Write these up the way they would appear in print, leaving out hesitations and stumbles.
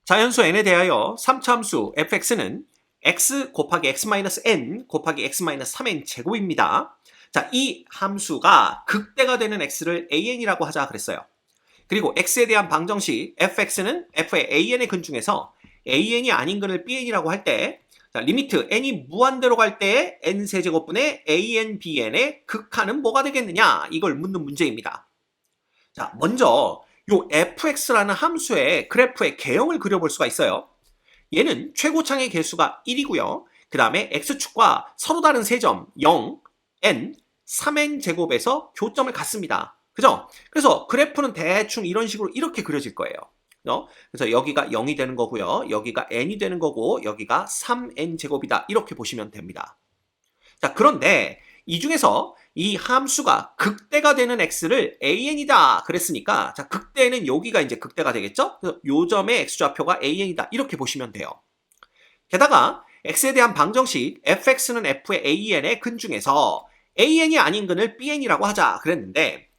자연수 n에 대하여 3차함수 fx는 x 곱하기 x-n 곱하기 x-3n 제곱입니다. 자, 이 함수가 극대가 되는 x를 an이라고 하자 그랬어요. 그리고 x에 대한 방정식 fx는 f의 an의 근 중에서 an이 아닌 근을 bn이라고 할 때, 자, 리미트 n이 무한대로 갈 때 n 세제곱분의 an, bn의 극한은 뭐가 되겠느냐, 이걸 묻는 문제입니다. 자, 먼저 요 fx라는 함수의 그래프의 개형을 그려볼 수가 있어요. 얘는 최고창의 개수가 1이고요. 그 다음에 x축과 서로 다른 세점 0, n, 3n 제곱에서 교점을 갖습니다. 그죠? 그래서 그래프는 대충 이런 식으로 이렇게 그려질 거예요. 그래서 여기가 0이 되는 거고요. 여기가 n이 되는 거고 여기가 3n 제곱이다. 이렇게 보시면 됩니다. 자, 그런데 이 중에서 이 함수가 극대가 되는 x를 an이다 그랬으니까, 자, 극대는 여기가 이제 극대가 되겠죠? 그래서 요 점의 x좌표가 an이다 이렇게 보시면 돼요. 게다가 x에 대한 방정식 fx는 f의 an의 근 중에서 an이 아닌 근을 bn이라고 하자 그랬는데,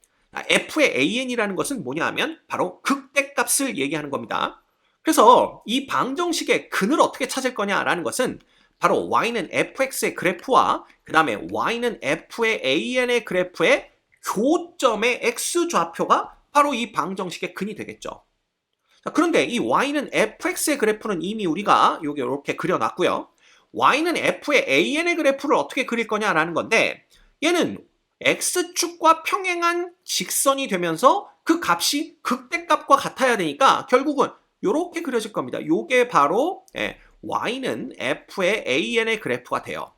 f의 an이라는 것은 뭐냐 하면 바로 극대값을 얘기하는 겁니다. 그래서 이 방정식의 근을 어떻게 찾을 거냐라는 것은 바로 y는 fx의 그래프와 그 다음에 y는 f의 an의 그래프의 교점의 x좌표가 바로 이 방정식의 근이 되겠죠. 자, 그런데 이 y는 fx의 그래프는 이미 우리가 여기 이렇게 그려놨고요. y는 f의 an의 그래프를 어떻게 그릴 거냐라는 건데, 얘는 x축과 평행한 직선이 되면서 그 값이 극대값과 같아야 되니까 결국은 이렇게 그려질 겁니다. 이게 바로 y는 f의 an의 그래프가 돼요.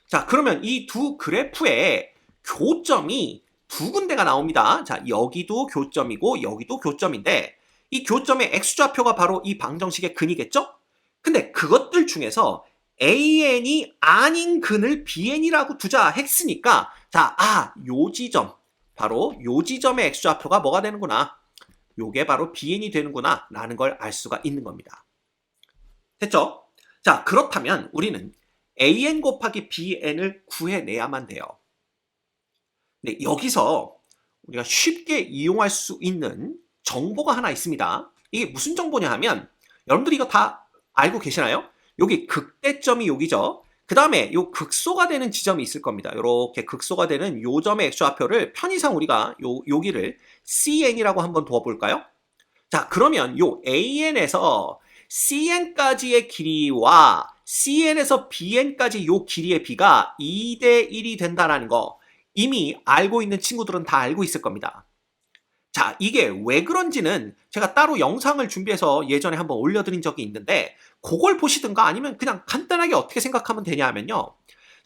자, 그러면 이 두 그래프의 교점이 두 군데가 나옵니다. 자, 여기도 교점이고 여기도 교점인데, 이 교점의 x좌표가 바로 이 방정식의 근이겠죠? 근데 그것들 중에서 an이 아닌 근을 bn이라고 두자 했으니까, 자, 요 지점, 바로 요 지점의 x좌표가 뭐가 되는구나, 요게 바로 bn이 되는구나 라는 걸 알 수가 있는 겁니다. 됐죠? 자, 그렇다면 우리는 an 곱하기 bn을 구해내야만 돼요. 근데 여기서 우리가 쉽게 이용할 수 있는 정보가 하나 있습니다. 이게 무슨 정보냐 하면, 여러분들이 이거 다 알고 계시나요? 여기 극대점이 여기죠. 그 다음에 요 극소가 되는 지점이 있을 겁니다. 이렇게 극소가 되는 요 점의 x좌표를 편의상 우리가 여기를 cn이라고 한번 두어볼까요? 자, 그러면 요 an에서 cn까지의 길이와 cn에서 bn까지 요 길이의 비가 2대 1이 된다는 거 이미 알고 있는 친구들은 다 알고 있을 겁니다. 자, 이게 왜 그런지는 제가 따로 영상을 준비해서 예전에 한번 올려드린 적이 있는데, 그걸 보시든가 아니면 그냥 간단하게 어떻게 생각하면 되냐 하면요.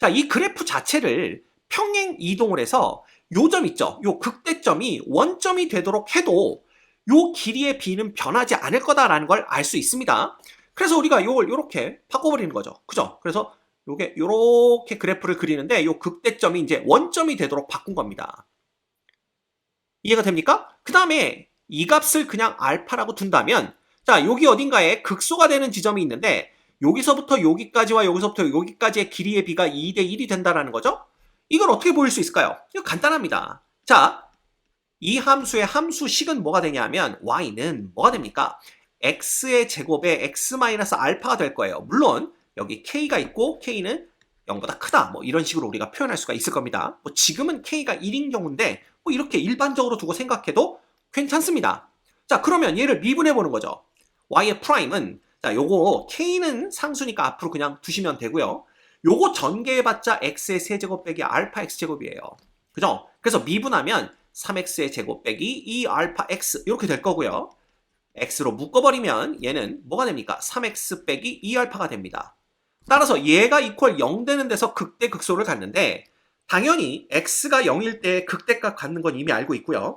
자, 이 그래프 자체를 평행 이동을 해서 요 점 있죠? 요 극대점이 원점이 되도록 해도 요 길이의 비는 변하지 않을 거다라는 걸 알 수 있습니다. 그래서 우리가 요걸 요렇게 바꿔버리는 거죠. 그죠? 그래서 요게 요렇게 그래프를 그리는데 요 극대점이 이제 원점이 되도록 바꾼 겁니다. 이해가 됩니까? 그 다음에 이 값을 그냥 알파라고 둔다면, 자, 여기 어딘가에 극소가 되는 지점이 있는데, 여기서부터 여기까지와 여기서부터 여기까지의 길이의 비가 2대 1이 된다는 거죠? 이걸 어떻게 보일 수 있을까요? 이거 간단합니다. 자, 이 함수의 함수식은 뭐가 되냐면 y는 뭐가 됩니까? x의 제곱에 x-알파가 될 거예요. 물론 여기 k가 있고 k는 0보다 크다, 뭐 이런 식으로 우리가 표현할 수가 있을 겁니다. 뭐 지금은 k가 1인 경우인데 뭐 이렇게 일반적으로 두고 생각해도 괜찮습니다. 자, 그러면 얘를 미분해 보는 거죠. y의 프라임은, 자, 요거 k는 상수니까 앞으로 그냥 두시면 되고요. 요거 전개해봤자 x의 세제곱 빼기 알파 x제곱이에요. 그죠? 그래서 미분하면 3x의 제곱 빼기 2알파 x 이렇게 될 거고요. x로 묶어버리면 얘는 뭐가 됩니까? 3x 빼기 2알파가 됩니다. 따라서 얘가 이퀄 0 되는 데서 극대 극소를 갖는데, 당연히 x가 0일 때 극대값 갖는 건 이미 알고 있고요.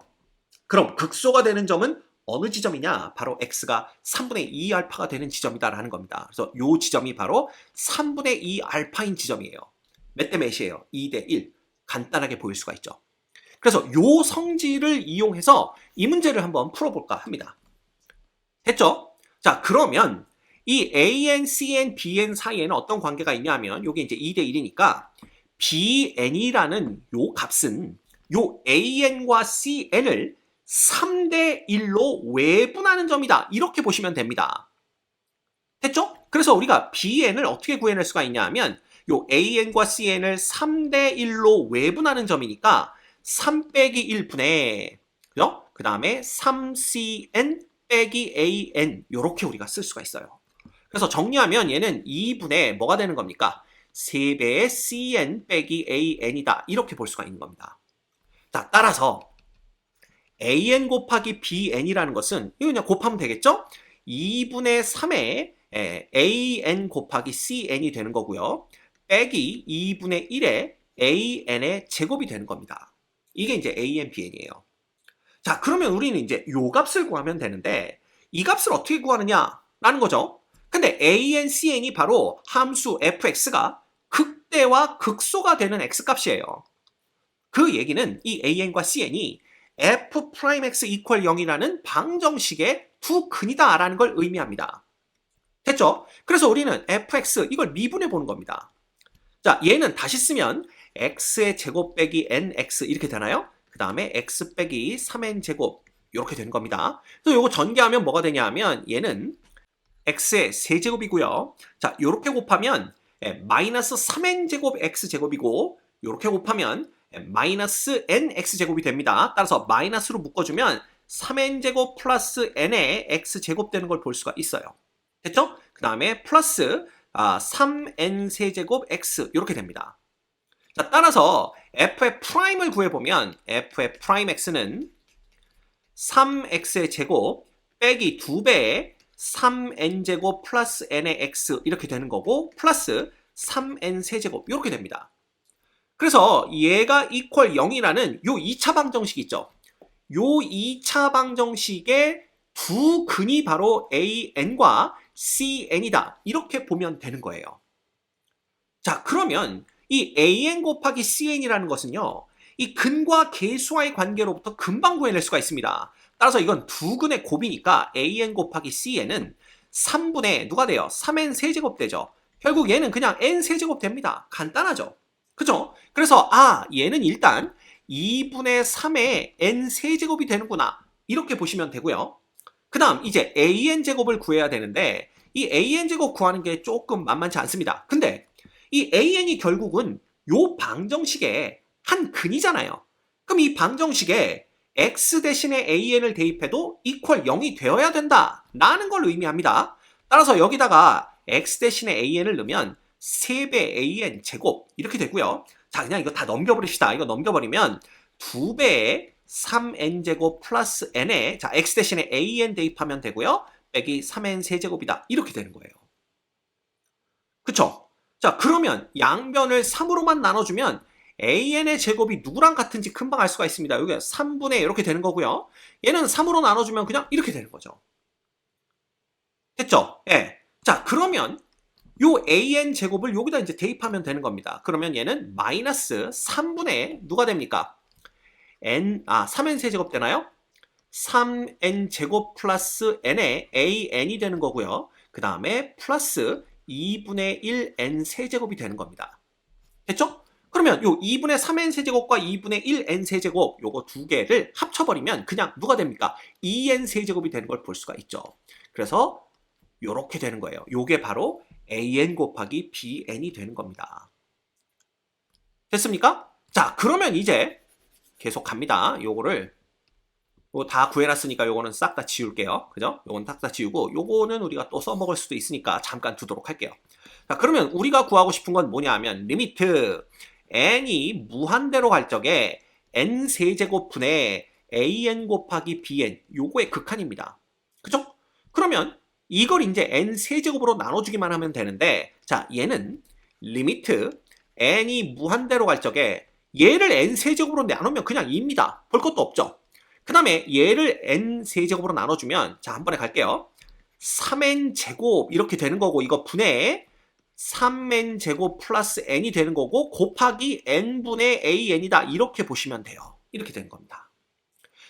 그럼 극소가 되는 점은 어느 지점이냐? 바로 x가 3분의 2 알파가 되는 지점이다라는 겁니다. 그래서 이 지점이 바로 3분의 2 알파인 지점이에요. 몇 대 몇이에요? 2대 1. 간단하게 보일 수가 있죠. 그래서 이 성질을 이용해서 이 문제를 한번 풀어볼까 합니다. 됐죠? 자, 그러면 이 AN, CN, BN 사이에는 어떤 관계가 있냐면, 이게 이제 2대 1이니까 BN이라는 요 값은 요 AN과 CN을 3대 1로 외분하는 점이다. 이렇게 보시면 됩니다. 됐죠? 그래서 우리가 bn을 어떻게 구해낼 수가 있냐 하면 요 an과 cn을 3대 1로 외분하는 점이니까 3 빼기 1분의 그죠? 그 다음에 3cn 빼기 an 요렇게 우리가 쓸 수가 있어요. 그래서 정리하면 얘는 2분의 뭐가 되는 겁니까? 3배의 cn 빼기 an이다. 이렇게 볼 수가 있는 겁니다. 자, 따라서 an 곱하기 bn이라는 것은 이거 그냥 곱하면 되겠죠? 2분의 3에 an 곱하기 cn이 되는 거고요. 빼기 2분의 1에 an의 제곱이 되는 겁니다. 이게 이제 an, bn이에요. 자, 그러면 우리는 이제 요 값을 구하면 되는데 이 값을 어떻게 구하느냐라는 거죠. 근데 an, cn이 바로 함수 fx가 극대와 극소가 되는 x값이에요. 그 얘기는 이 an과 cn이 f'x equal 0이라는 방정식의 두 근이다 라는 걸 의미합니다. 됐죠? 그래서 우리는 fx 이걸 미분해 보는 겁니다. 자, 얘는 다시 쓰면 x의 제곱 빼기 nx 이렇게 되나요? 그 다음에 x 빼기 3n 제곱 이렇게 되는 겁니다. 그래서 이거 전개하면 뭐가 되냐 하면 얘는 x의 세제곱이고요. 자, 이렇게 곱하면 마이너스 3n 제곱 x 제곱이고 이렇게 곱하면 마이너스 nx 제곱이 됩니다. 따라서 마이너스로 묶어주면 3n 제곱 플러스 n의 x 제곱 되는 걸 볼 수가 있어요. 됐죠? 그 다음에 플러스 3n 세제곱 x 이렇게 됩니다. 자, 따라서 f의 프라임을 구해보면 f의 프라임 x는 3x의 제곱 빼기 2배의 3n제곱 플러스 n의 x 이렇게 되는 거고 플러스 3n 세제곱 이렇게 됩니다. 그래서 얘가 equal 0이라는 요 2차 방정식 있죠. 요 2차 방정식의 두 근이 바로 an과 cn이다. 이렇게 보면 되는 거예요. 자, 그러면 이 an 곱하기 cn이라는 것은요. 이 근과 계수와의 관계로부터 금방 구해낼 수가 있습니다. 따라서 이건 두 근의 곱이니까 an 곱하기 cn은 3분의 누가 돼요? 3n 세제곱 되죠. 결국 얘는 그냥 n 세제곱 됩니다. 간단하죠. 그죠? 그래서 얘는 일단 2분의 3의 n 세제곱이 되는구나. 이렇게 보시면 되고요. 그 다음 이제 an 제곱을 구해야 되는데 이 an 제곱 구하는 게 조금 만만치 않습니다. 근데 이 an이 결국은 요 방정식의 한 근이잖아요. 그럼 이 방정식에 x 대신에 an을 대입해도 equal 0이 되어야 된다 라는 걸 의미합니다. 따라서 여기다가 x 대신에 an을 넣으면 3배 an 제곱 이렇게 되고요. 자, 그냥 이거 다 넘겨버립시다. 이거 넘겨버리면 2배의 3n 제곱 플러스 n에 자 x 대신에 an 대입하면 되고요. 빼기 3n 세제곱이다. 이렇게 되는 거예요. 그쵸? 자, 그러면 양변을 3으로만 나눠주면 an의 제곱이 누구랑 같은지 금방 알 수가 있습니다. 여기 3분의 이렇게 되는 거고요. 얘는 3으로 나눠주면 그냥 이렇게 되는 거죠. 됐죠? 예. 자, 그러면 요 an 제곱을 여기다 이제 대입하면 되는 겁니다. 그러면 얘는 마이너스 3분의 누가 됩니까? 3n 세제곱 되나요? 3n 제곱 플러스 n의 an이 되는 거고요. 그 다음에 플러스 2분의 1n 세제곱이 되는 겁니다. 됐죠? 그러면 요 2분의 3n 세제곱과 2분의 1n 세제곱 요거 두 개를 합쳐버리면 그냥 누가 됩니까? 2n 세제곱이 되는 걸 볼 수가 있죠. 그래서 요렇게 되는 거예요. 요게 바로 an 곱하기 bn이 되는 겁니다. 됐습니까? 자, 그러면 이제 계속 갑니다. 요거를 다 구해놨으니까 요거는 싹 다 지울게요. 그죠? 요건 싹 다 지우고 요거는 우리가 또 써먹을 수도 있으니까 잠깐 두도록 할게요. 자, 그러면 우리가 구하고 싶은 건 뭐냐 하면 리미트 n이 무한대로 갈 적에 n 세제곱분의 an 곱하기 bn 요거의 극한입니다. 그죠? 그러면 이걸 이제 n 세제곱으로 나눠주기만 하면 되는데 자, 얘는 리미트 n이 무한대로 갈 적에 얘를 n 세제곱으로 나누면 그냥 2입니다. 볼 것도 없죠. 그 다음에 얘를 n 세제곱으로 나눠주면 자, 한 번에 갈게요. 3n 제곱 이렇게 되는 거고 이거 분의 3n 제곱 플러스 n이 되는 거고 곱하기 n분의 an이다 이렇게 보시면 돼요. 이렇게 되는 겁니다.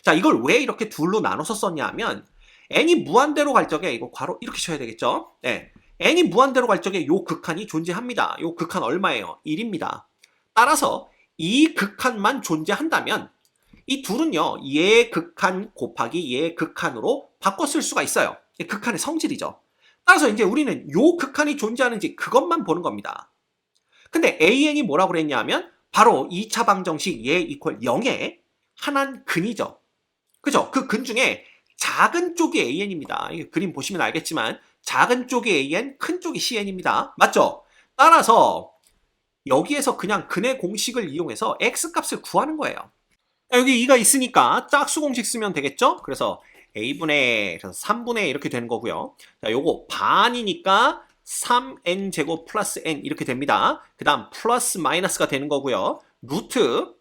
자, 이걸 왜 이렇게 둘로 나눠서 썼냐 하면 n이 무한대로 갈 적에 이거 괄호 이렇게 쳐야 되겠죠. 네. n이 무한대로 갈 적에 요 극한이 존재합니다. 요 극한 얼마예요? 1입니다. 따라서 이 극한만 존재한다면 이 둘은요 얘 극한 곱하기 얘 극한으로 바꿔 쓸 수가 있어요. 극한의 성질이죠. 따라서 이제 우리는 요 극한이 존재하는지 그것만 보는 겁니다. 근데 AN이 뭐라고 그랬냐 하면 바로 2차 방정식 얘 이퀄 0의 한한 근이죠. 그죠? 그 근 중에 작은 쪽이 AN입니다. 그림 보시면 알겠지만 작은 쪽이 AN, 큰 쪽이 CN입니다. 맞죠? 따라서 여기에서 그냥 근의 공식을 이용해서 X값을 구하는 거예요. 여기 2가 있으니까 짝수 공식 쓰면 되겠죠? 그래서 A분의 3분의 이렇게 되는 거고요. 자, 요거 반이니까 3n제곱 플러스 n 이렇게 됩니다. 그 다음 플러스 마이너스가 되는 거고요. 루트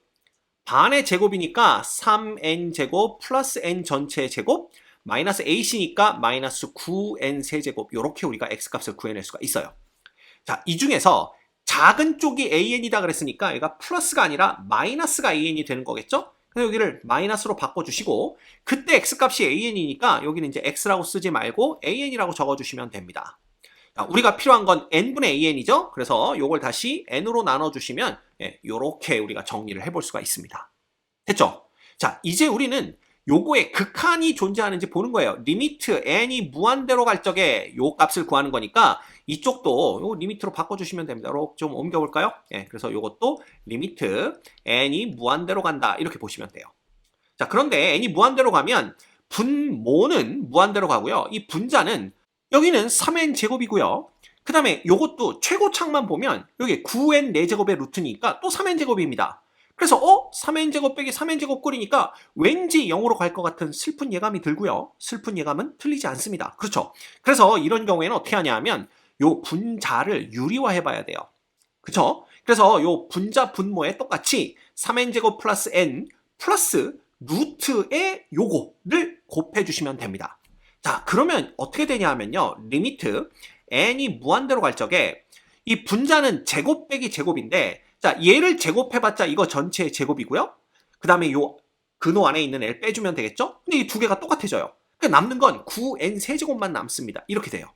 반의 제곱이니까 3n제곱 플러스 n 전체 제곱 마이너스 ac니까 마이너스 9n 세제곱 이렇게 우리가 x값을 구해낼 수가 있어요. 자, 이 중에서 작은 쪽이 an이다 그랬으니까 얘가 플러스가 아니라 마이너스가 an이 되는 거겠죠? 그래서 여기를 마이너스로 바꿔주시고 그때 x값이 an이니까 여기는 이제 x라고 쓰지 말고 an이라고 적어주시면 됩니다. 자, 우리가 필요한 건 n분의 an이죠? 그래서 이걸 다시 n으로 나눠주시면 이렇게 우리가 정리를 해볼 수가 있습니다. 됐죠? 자, 이제 우리는 요거의 극한이 존재하는지 보는 거예요. 리미트 n이 무한대로 갈 적에 요 값을 구하는 거니까 이쪽도 요 리미트로 바꿔주시면 됩니다. 이렇게 좀 옮겨볼까요? 그래서 요것도 리미트 n이 무한대로 간다 이렇게 보시면 돼요. 자, 그런데 n이 무한대로 가면 분모는 무한대로 가고요. 이 분자는 여기는 3n 제곱이고요. 그 다음에 요것도 최고창만 보면 여기 9n 4제곱의 루트니까 또 3n 제곱입니다. 그래서 3n제곱 빼기 3n제곱 꼴이니까 왠지 0으로 갈 것 같은 슬픈 예감이 들고요. 슬픈 예감은 틀리지 않습니다. 그렇죠? 그래서 이런 경우에는 어떻게 하냐 하면 요 분자를 유리화해 봐야 돼요. 그렇죠? 그래서 요 분자 분모에 똑같이 3n제곱 플러스 n 플러스 루트의 요거를 곱해 주시면 됩니다. 자, 그러면 어떻게 되냐 하면요. 리미트 n이 무한대로 갈 적에 이 분자는 제곱 빼기 제곱인데 자, 얘를 제곱해봤자 이거 전체의 제곱이고요. 그 다음에 요 근호 안에 있는 L 빼주면 되겠죠? 근데 이 두 개가 똑같아져요. 그러니까 남는 건 9n 세제곱만 남습니다. 이렇게 돼요.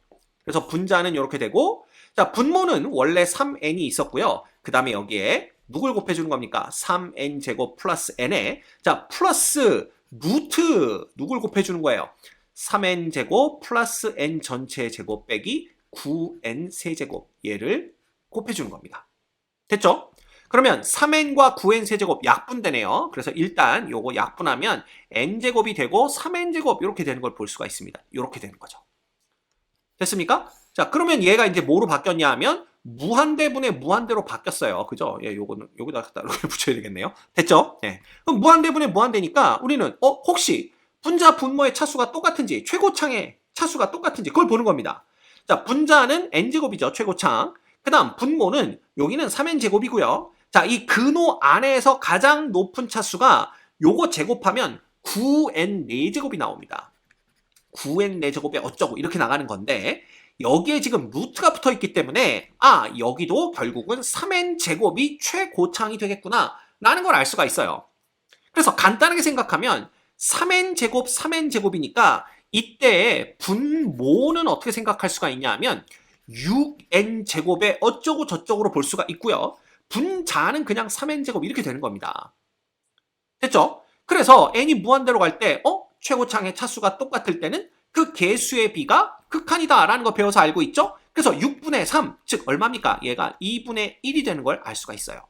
그래서 분자는 이렇게 되고 자, 분모는 원래 3n이 있었고요. 그 다음에 여기에 누굴 곱해주는 겁니까? 3n 제곱 플러스 n에 자, 플러스 루트 누굴 곱해주는 거예요? 3n 제곱 플러스 n 전체 제곱 빼기 9n 세제곱 얘를 곱해주는 겁니다. 됐죠? 그러면 3n과 9n 세제곱 약분되네요. 그래서 일단 요거 약분하면 n제곱이 되고 3n제곱 이렇게 되는 걸 볼 수가 있습니다. 이렇게 되는 거죠. 됐습니까? 자, 그러면 얘가 이제 뭐로 바뀌었냐 하면 무한대분의 무한대로 바뀌었어요. 그죠? 요거는 여기다 갖다 이렇게 붙여야 되겠네요. 됐죠? 그럼 무한대분의 무한대니까 우리는 혹시 분자 분모의 차수가 똑같은지 최고창의 차수가 똑같은지 그걸 보는 겁니다. 자, 분자는 n제곱이죠. 최고창. 그 다음 분모는 여기는 3n제곱이고요. 자, 이 근호 안에서 가장 높은 차수가 요거 제곱하면 9n 4제곱이 나옵니다. 9n 4제곱에 어쩌고 이렇게 나가는 건데 여기에 지금 루트가 붙어 있기 때문에 여기도 결국은 3n제곱이 최고창이 되겠구나 라는 걸 알 수가 있어요. 그래서 간단하게 생각하면 3n제곱 3n제곱이니까 이때 분모는 어떻게 생각할 수가 있냐 하면 6n제곱에 어쩌고 저쩌고로 볼 수가 있고요. 분자는 그냥 3n제곱 이렇게 되는 겁니다. 됐죠? 그래서 n이 무한대로 갈 때 최고창의 차수가 똑같을 때는 그 개수의 비가 극한이다 라는 거 배워서 알고 있죠? 그래서 6분의 3, 즉 얼마입니까? 얘가 2분의 1이 되는 걸 알 수가 있어요.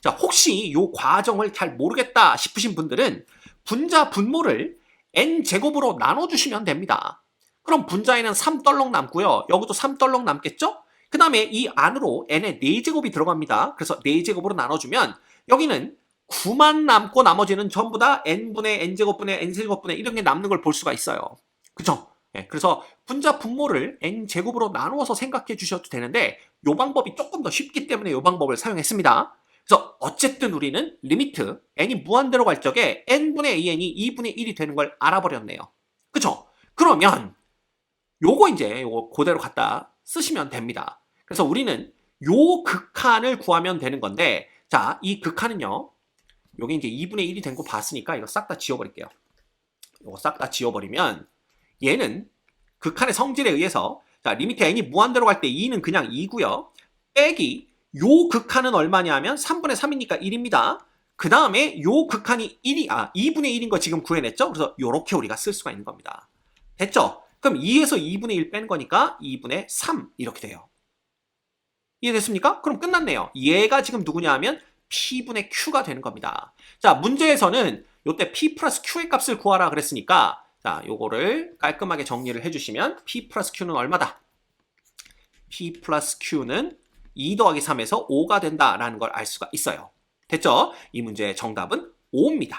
자, 혹시 이 과정을 잘 모르겠다 싶으신 분들은 분자 분모를 n제곱으로 나눠주시면 됩니다. 그럼 분자에는 3떨렁 남고요. 여기도 3떨렁 남겠죠? 그 다음에 이 안으로 n의 4제곱이 들어갑니다. 그래서 4제곱으로 나눠주면 여기는 9만 남고 나머지는 전부 다 n분의 n제곱분의 n세제곱분의 이런 게 남는 걸 볼 수가 있어요. 그죠? 그래서 분자 분모를 n제곱으로 나누어서 생각해 주셔도 되는데 이 방법이 조금 더 쉽기 때문에 이 방법을 사용했습니다. 그래서 어쨌든 우리는 리미트 n이 무한대로 갈 적에 n분의 an이 2분의 1이 되는 걸 알아버렸네요. 그죠? 그러면 요거 이제 요거 그대로 갖다 쓰시면 됩니다. 그래서 우리는 요 극한을 구하면 되는 건데 자, 이 극한은요. 요게 이제 2분의 1이 된 거 봤으니까 이거 싹 다 지워버릴게요. 요거 싹 다 지워버리면 얘는 극한의 성질에 의해서 자, 리미트 n이 무한대로 갈 때 2는 그냥 2고요. 빼기 요 극한은 얼마냐 하면 3분의 3이니까 1입니다. 그 다음에 요 극한이 2분의 1인 거 지금 구해냈죠? 그래서 요렇게 우리가 쓸 수가 있는 겁니다. 됐죠? 그럼 2에서 2분의 1 뺀 거니까 2분의 3 이렇게 돼요. 이해됐습니까? 그럼 끝났네요. 얘가 지금 누구냐 하면 P분의 Q가 되는 겁니다. 자, 문제에서는 요때 P 플러스 Q의 값을 구하라 그랬으니까 자, 요거를 깔끔하게 정리를 해주시면 P 플러스 Q는 얼마다? P 플러스 Q는 2 더하기 3에서 5가 된다라는 걸 알 수가 있어요. 됐죠? 이 문제의 정답은 5입니다.